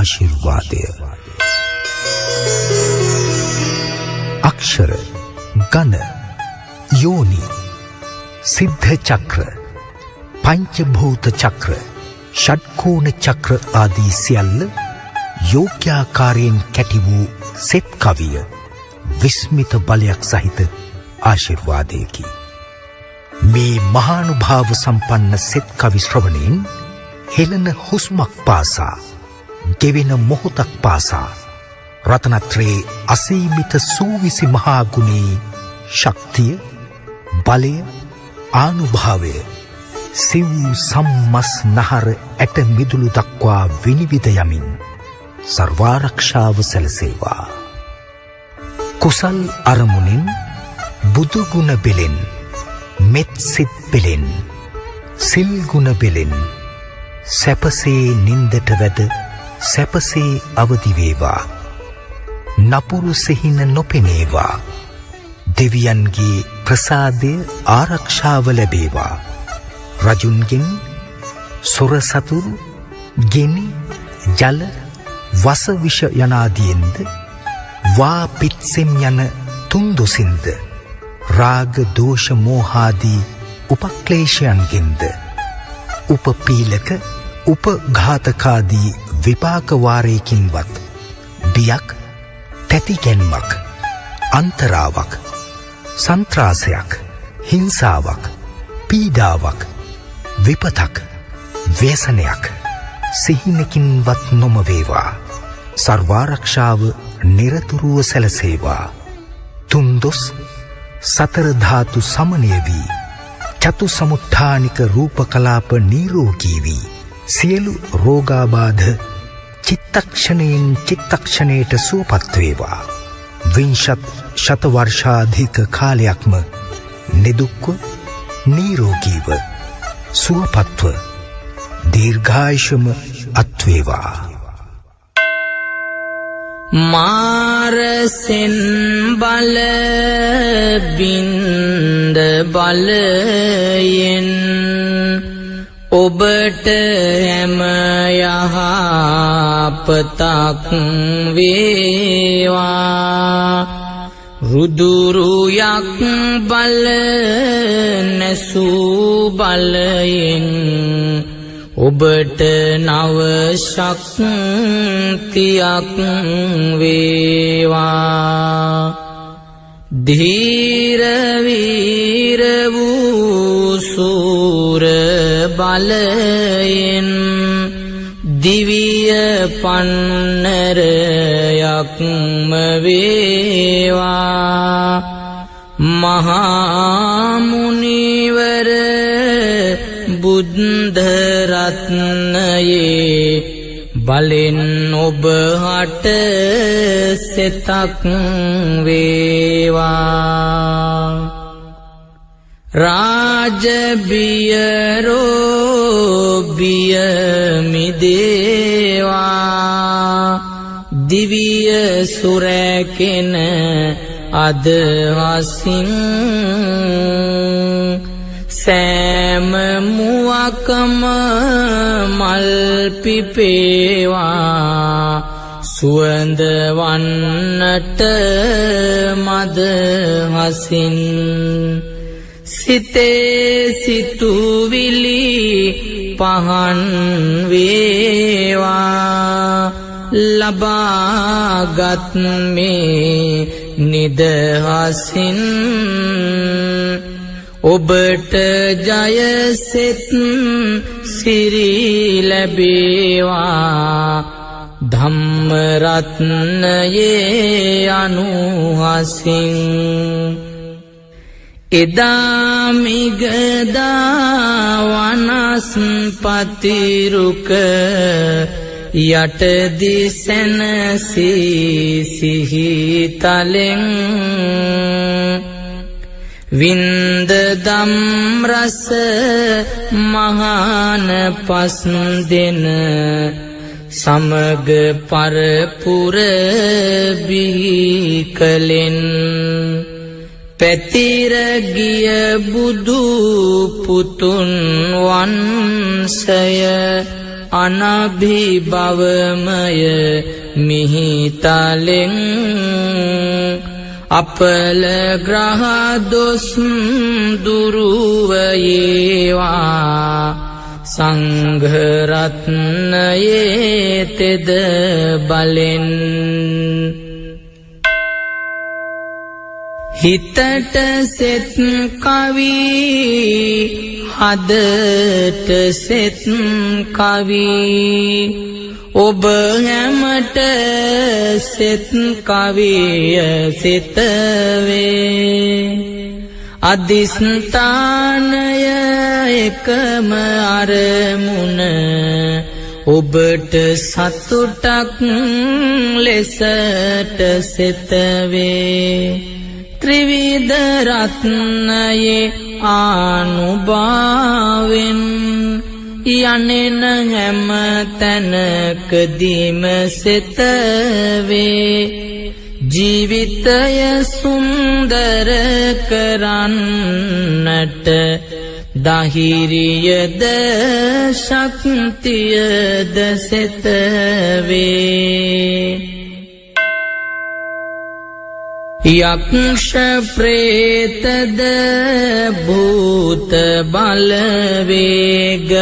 ආශිර්වාදය. අක්ෂර, ගණ, යෝනි, සිද්ධ චක්‍ර, පංචභූත චක්‍ර, ෂඩ්කෝණ චක්‍ර ආදී සියල්ල යෝග්‍යාකාරයෙන් කැටි වූ සෙත් කවිය විස්මිත බලයක් සහිත ආශිර්වාදයකි. මේ මහානුභාව සම්පන්න සෙත් කවි ශ්‍රවණයෙන් හෙළන හුස්මක් පාසා, ගෙවෙන මොහොතක් පාසා රතනත්‍රයේ අසීමිත සූවිසි මහා ගුණේ ශක්තිය, බලය, ආනුභාවය සිව් සම්මස් නහර ඇට මිදුළු දක්වා විනිවිද යමින් සර්වාරක්ෂාව සැලසේවා. කුසල් අරමුණින් බුදුගුණ බෙලෙන්, මෙත් සිත් පෙලෙන්, සිල් ගුණ බෙලෙන් සැපසේ නින්දට වැද සැපසේ අවදි වේවා. නපුරු සිහින නොපෙනේවා. දෙවියන්ගේ ප්‍රසාදය ආරක්ෂාව ලැබේවා. රජුන්ගෙන් සොර සතුරු, ගෙනි, ජල, වස විෂ යනාදියෙන්ද, වා පිත්සෙම් යන තුන්දොසින්ද, රාග දෝෂ මෝහාදී උපක්ලේශයන්ගෙන්ද, උපපීලක උපඝාතකාදී විපාක වාරයකින්වත් බියක්, තැතිගැන්මක්, අන්තරාවක්, සන්ත්‍රාසයක්, හිංසාවක්, පීඩාවක්, විපතක්, ව්‍යසනයක් සිහිනකින්වත් නොම වේවා. සර්වාරක්ෂාව නිරතුරුව සැලසේවා. තුන්දොස් සතර ධාතු සමනය වී චතු සමුත්ථානික රූප කලාප නිරෝගී වී සියලු රෝගාබාධ චිත්තක්ෂණයෙන් චිත්තක්ෂණයට සුවපත් වේවා. විංශත් ශතවර්ෂාධික කාලයක්ම නිදුක්ව, නිරෝගීව, සුවපත්ව දීර්ඝායුෂම අත්වේවා. මාරසෙන් බල බින්ද බලයෙන් ඔබට හැම යහපතක් වේවා. රුදුරුයක් බල නැසූ බලයෙන් ඔබට නව ශක්තියක් වේවා. ධීර වීර වූ සූර බලයෙන් දිවිය පන්නරයක්ම වේවා. මහා මුනිවර බුද්ධ රත්නයේ බලෙන් ඔබ හට සෙතක් වේවා. රාජ බිය රෝබිය මිදේවා. දිවිය සුරැකෙන අදහසින් සෑම මුවකම මල් පිපේවා. සුවඳ වන්නට මද හසින් සිතේ සිතුවිලි පහන් වේවා. ලබාගත් මේ නිදහසින් ඔබට ජයසෙත් සිරි ලැබේවා. ධම්ම රත්නයේ අනුහසින් එදා මිගදා වනස්පති රුක යට දිසැනසී සිහිතලෙන් වින්ද දම් රස මහාන පස් දෙන සමග පරපුර බිහි කලෙන් පැතිර ගිය බුදු පුතුන් වංශය අනභිභවමය මිහිතලෙන් අපල ග්‍රහ දොස් දුරුවයේවා සංඝ රත්නයේ තෙද බලෙන් හිතට සෙත් කවි හදට සෙත් කවි ඔබ හැමට සෙත් කවිය සිත වේ අදිස්ථානය එකම අරමුණ ඔබට සතුටක් ලෙසට සිත වේ ත්‍රිවිධ රත්නයේ ආනුභාවෙන් යන්නෙන හැම තැනකදීම සිත වේ ජීවිතය සුන්දර කරන්නට දහිරියද ශක්තියද සිත වේ යක්ෂ ප්‍රේතද භූත බලවේගයන්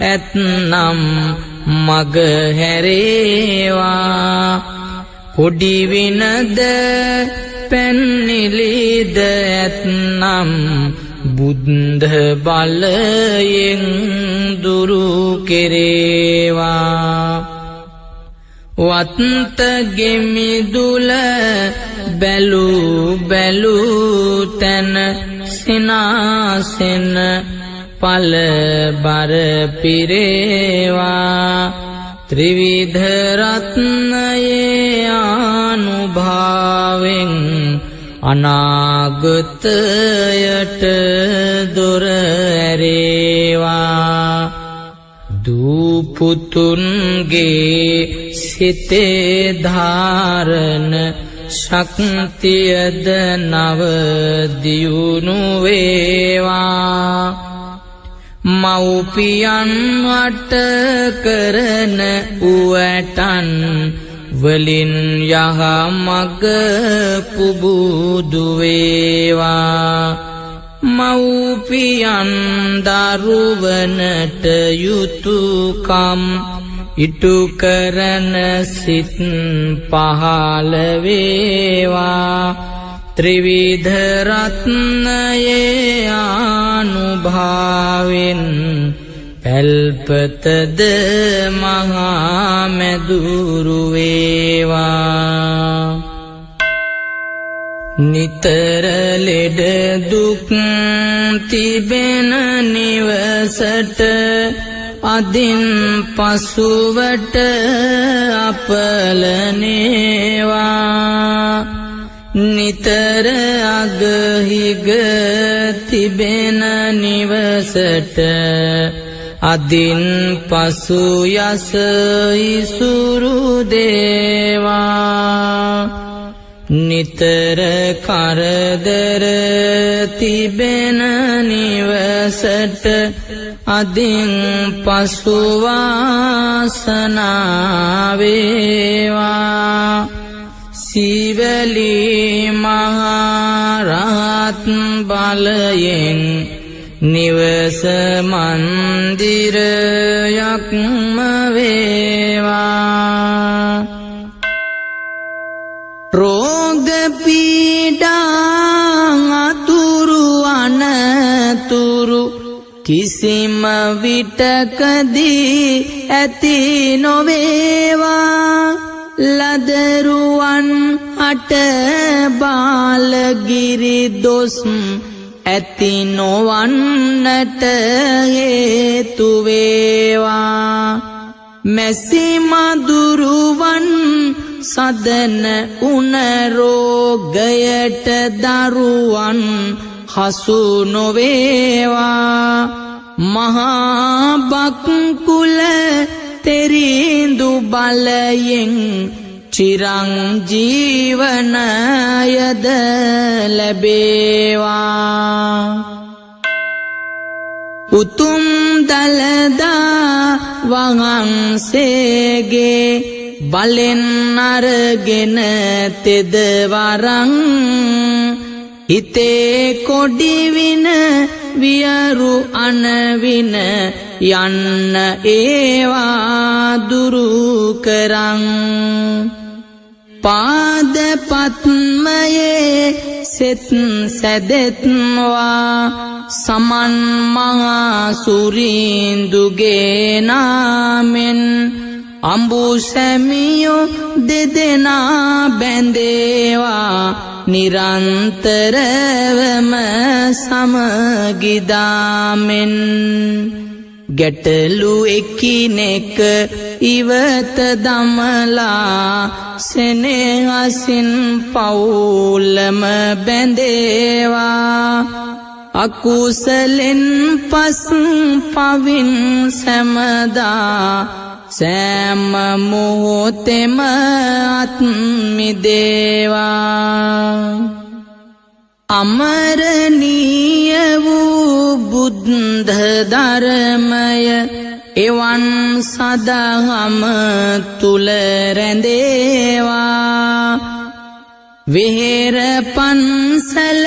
ඇත්නම් මග හැරේවා කොඩි විනද පැන්නිලිද ඇත්නම් බුද්ධ බලයෙන් දුරු කෙරේවා වත්ත ගෙමිදුල බැලු බැලු තැන සිනාසෙන පල බර පිරේවා ත්‍රිවිධ රත්නයේ ආනුභාවෙන් අනාගතයට දොර ඇරේවා දූපුතුන්ගේ සිතේ ධාරණ ශක්තියද නව දියුණු වේවා මව්පියන් වට කරන උවටන් වලින් යහ මග පුබුදු වේවා මව්පියන් දරුවනට යුතුයකම් ඉටු කරන සිත් පහළ වේවා ත්‍රිවිධ රත්නයේ ආනුභාවෙන් පැල්පතද මහා මැදුරු වේවා නිතර ලෙඩ දුක් තිබෙන නිවසට අදින් පසුවට අපලනේවා නිතර අගහිග තිබෙන නිවසට අදින් පසු යස ඉසුරු දේවා නිතර කරදර තිබෙන නිවසට අදින් පසු වාසනාව වේවා සීවලි මහා රහත් බලයෙන් නිවස මන්දිරයක්ම වේවා රෝග පීඩා අතුරු අනතුරු කිසිම විටකදී ඇති නොවේවා ලදරුවන් අට බාලගිරි දොස් ඇති නොවන්නට හේතු වේවා මැසි මදුරුවන් සදන උන රෝගයට දරුවන් හසු නොවේවා මහා බක්කුල තෙරිඳු බලයෙන් චිරංජීවනයද ලැබේවා උතුම් දළදා වහන්සේගේ බලෙන් අරගෙන තෙදවරං හිතේ කොඩිවින වියරු අනවින යන්න ඒවා දුරු කරං පාද පත්මයේ සෙත් සැදෙත්වා සමන් මහා සුරින්දුගේ නාමෙන් අඹුසැමියෝ දෙදෙනා බැඳේවා නිරන්තරවම සමගිදාමෙන් ගැටලු එකිනෙක ඉවත දමලා සෙනෙහසින් පවුලම බැඳේවා අකුසලෙන් පස් පවින් සැමදා සෑම මොහොතෙම අත්මිදේවා අමරණීය වූ බුද්ධ ධර්මය එවන් සදහම තුල රැඳේවා විහෙර පන්සල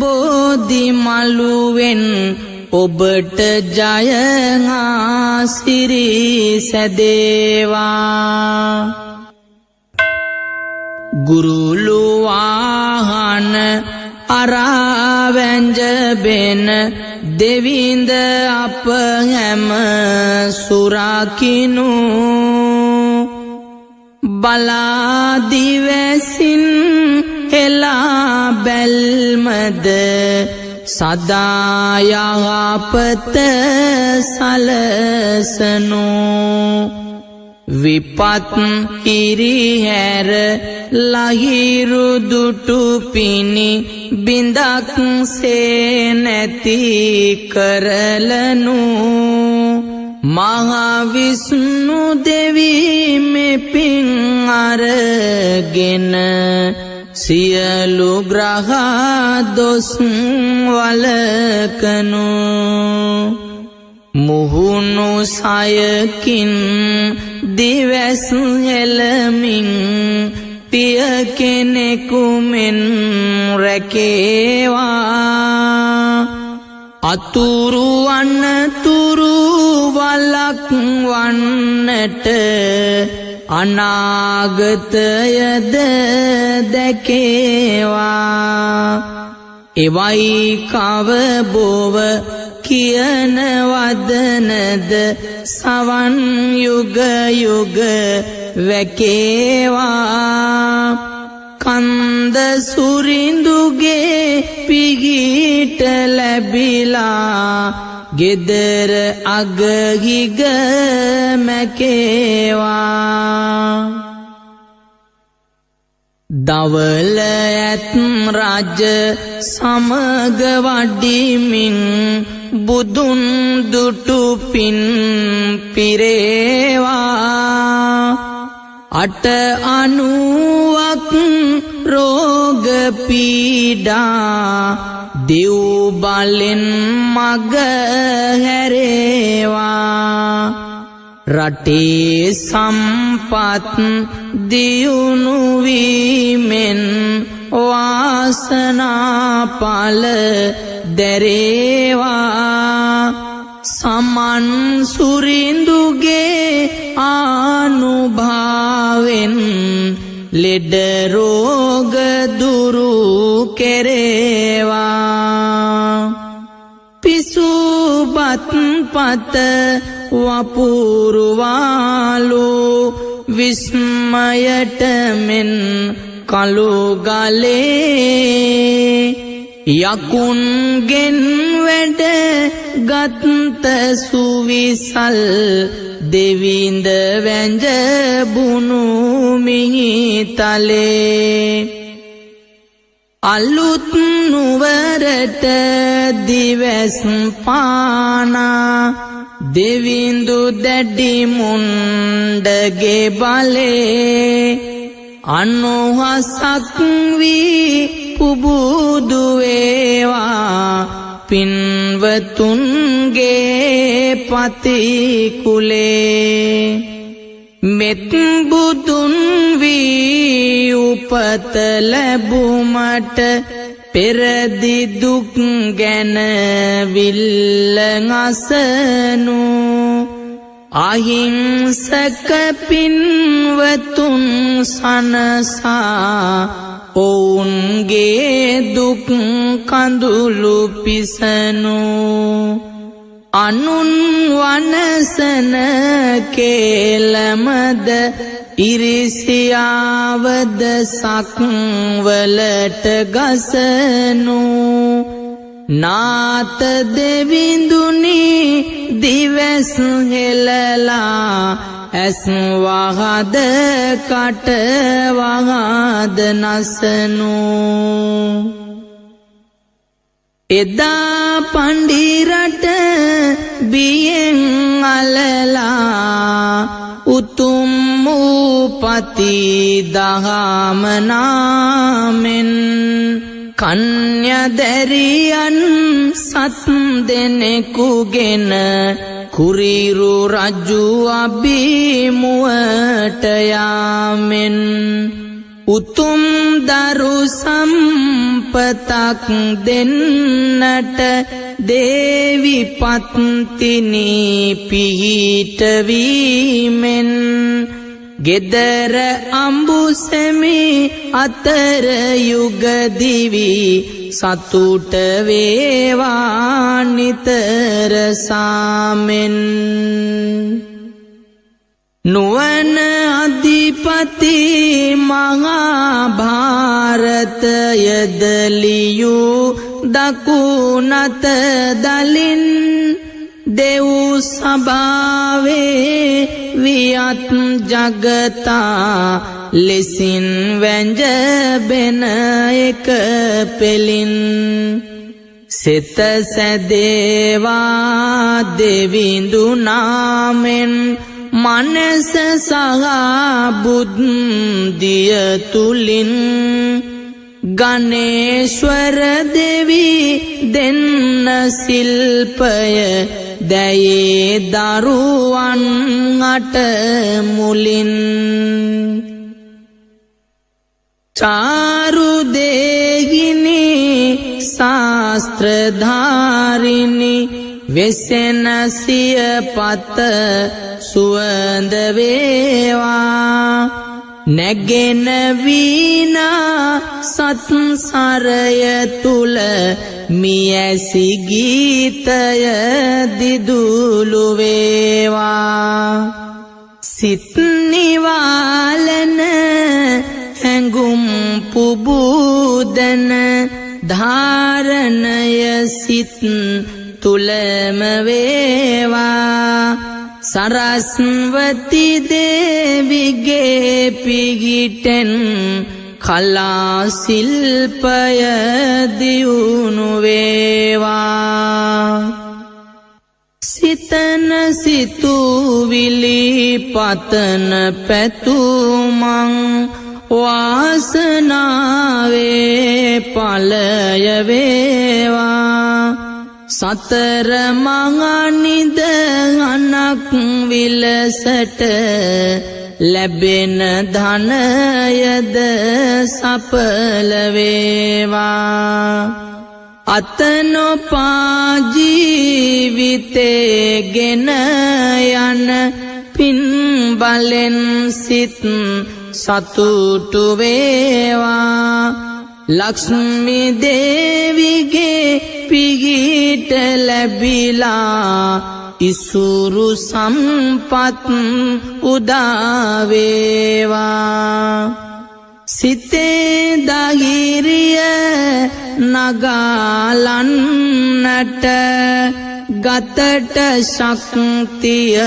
බෝධි මළුවෙන් ඔබට ජය ආසිරි සැදේවා ගුරුලු වාහන අරාවැංජබෙන දෙවිඳ අප හැම සුරකිනු බලාදිවැසින් හෙලා බැල්මද සදා යහපත සලසනු විපත් ඉරිහැර ලහිරු දුටු පිණි බිඳක් සේ නැති කරලනු මහා විෂ්ණු දෙවි මෙපින් අරගෙන සියලු ග්‍රහ දොස් වලකනු මුහුණු සයකින් දිවැස් හෙළමින් පිය කෙනෙකු මෙන් රැකේවා අතුරු අනතුරු වලක් වන්නට අනාගතයද දැකේවා එවයි කවබෝව කියන වදනද සවන් යුග යුග වැකේවා කන්ද සුරින්දුගේ පිහිට ලැබිලා ගෙදර අගහිග මැකේවා දවල ඇත් රජ සමග වඩිමින් බුදුන් දුටු පින් පිරේවා අට අනුවක් රෝග පීඩා දෙව් බලෙන් මග හැරේවා රටේ සම්පත් දියුණු වීමෙන් වාසනා ඵල දැරේවා සමන් සුරින්දුගේ ආනුභාවෙන් ලෙඩ රෝග දුරු කෙරේවා පිසුබත් පත වපුරුවාලු විස්මයට මෙන් කළු ගලේ යකුන්ගෙන් වැඩ ගත්ත සුවිසල් දෙවිඳ වැංජ බුණු මිහිතලේ අලුත් නුවරට දිවැස් පානා දෙවිඳු දැඩි මුණ්ඩගේ බලේ අනුහසක් වී පුබුදු වේවා පින්වතුන්ගේ පතිකුලේ මෙත් බුදුන් වී උපත ලැබුමට පෙරදි දුක් ගැන විල්ලං අහිංසක පින්වතුන් සනසා ඔවුන්ගේ දුක් කඳුළු පිසනු අනුන් වනසන කේලමද ඉරිසියාවද සක්වලට ගසනු නාත දෙවිඳුනි දිවස් හෙලලා ඇස් වහද කට වහද නසනු එදා පණ්ඩිරට බියෙන් අලලා උතුම් වූ පති දහම නාමෙන් කන්‍යදැරියන් සත් දෙනෙකුගෙන කුරිරු රජු අභිමුවට යාමෙන් උතුම් දරු සම්පතක් දෙන්නට දේවි පත්තිනි පිහිටවීමෙන් ගෙදර අඹුසෙමි අතර යුගදිවි සතුට වේවා නිතර සාමෙන් නුවණ අධිපති මහා භාරතයදලියු දකුණත දලින් දෙව් සභාවේ වියත් ජගතා ලෙසින් වැංජබෙන එක පෙලින් සිත සැදේවා දෙවිඳු නාමෙන් මනස සහ බුද්ධිය තුලින් ගණේශ්වර දෙවි දෙන්න ශිල්පය දැයේ දරුවන් අට මුලින් චාරු දේහිනි ශාස්ත්‍රධාරිනි වෙසෙන සිය පත සුවඳ වේවා නැගෙන වීණා සත්සරය තුල මියැසි ගීතය දිදුලු වේවා සිත් නිවාලන හැඟුම් පුබුදන ධාරණය සිත් තුලම වේවා සරස්වති දේවිගේ පිහිටෙන් කලා ශිල්පය දියුණු වේවා සිතන සිතුවිලි පතන පැතුමන් වාසනාවේ ඵලය වේවා සතර මහා නිදහනක් විලසට ලැබෙන ධනයද සඵල වේවා අතනොපා ජීවිතේ ගෙන යන පින් බලෙන් සිත් සතුටු වේවා ලක්ෂ්මී දේවිගේ පිහිට ලැබිලා ඉසුරු සම්පත් උදා වේවා සිතේ ධෛර්යය නගාලන්නට ගතට ශක්තිය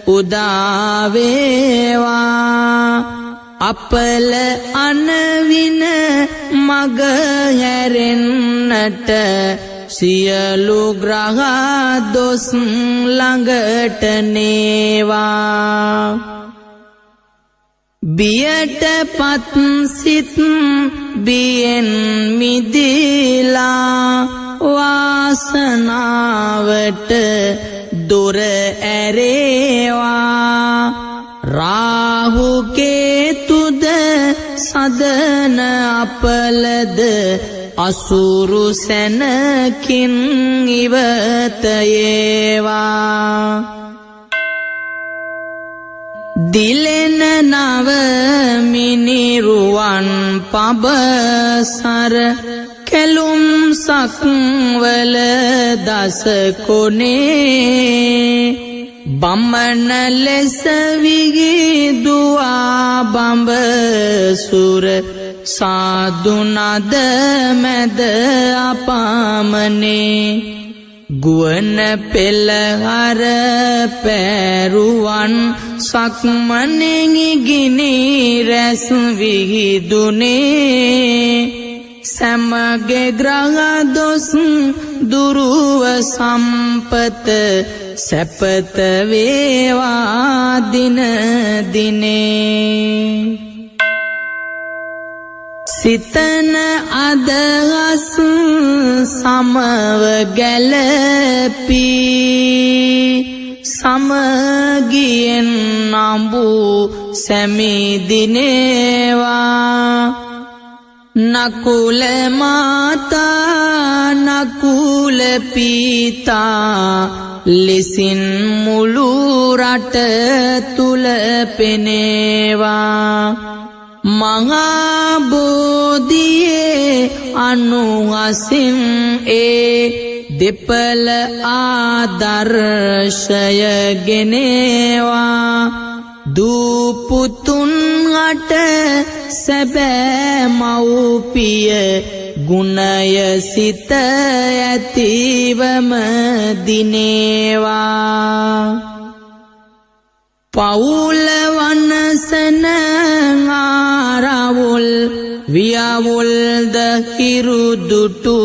උදා වේවා අපල අනවින මග හැරෙන්නට සියලු ග්‍රහ දොස් ළඟට නේවා බියට පත් සිත් බියෙන් මිදිලා වාසනාවට දොර ඇරේවා රාහු කේතුද සදන අපලද අසුරු සැනකින් ඉවතයේවා දිලෙන නව මිනිරුවන් පබසර කෙලුම් සක්වල දස කොනේ බම්මන ලෙස විහිදුවා බඹ සුර සාදුනද මැද අපාමනේ ගුවන පෙළහර පැරුවන් සක්මනෙහි ගිනි රැස් විහිදුනේ සමගේ ග්‍රහ දොස් දුරුව සම්පත සැපත වේවා දින දිනේ සිතන අදහස් සමව ගැලපී සමගියෙන් නඹු සැමිදිනේවා නකුල මාතා නකුල පීතා ලෙසින් මුළු රට තුල පෙනේවා මහා බෝධියේ අනුහසින් දෙපළ ආදර්ශය ගෙනේවා දූපුතුන් අට සැබෑ මව්පිය ගුණය සිත ඇතිවම දිනේවා පවුල වනසන ආරවුල් වියවුල්ද හිරුදුටු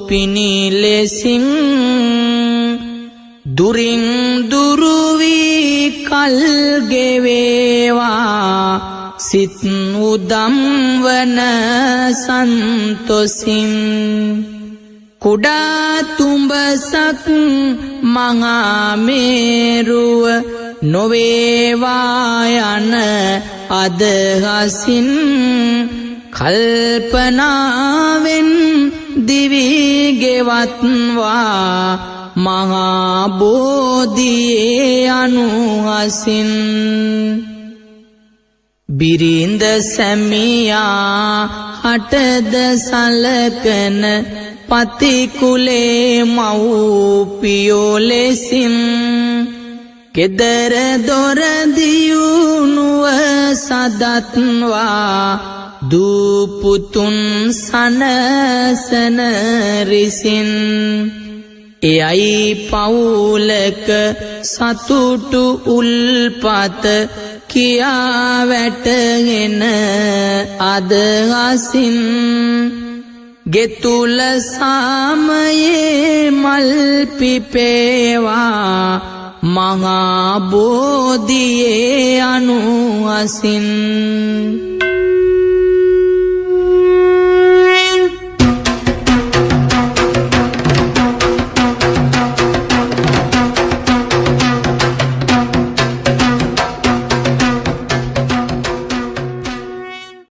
පිනිලෙසින් දුරින් දුරුවී කල් ගෙවේවා සිත් උදම් වන සන්තොසින් කුඩා තුඹසක් මහා මේරුව නොවේවා යන අදහසින් කල්පනාවෙන් දිවි ගෙවත්වා මහා බෝධියේ අනුහසින් බිරිඳ සැමියා හටද සලකන පතිකුලේ මව්පියෝ ලෙසින් කෙදර දොර දියුණුව සදත්වා දූපුතුන් සනසන රිසින් එයයි පවුලක සතුටු උල්පත කියා වැටගෙන අදහසින් ගෙතුල සාමයේ මල් පිපේවා මහා බෝධියේ අනුහසින්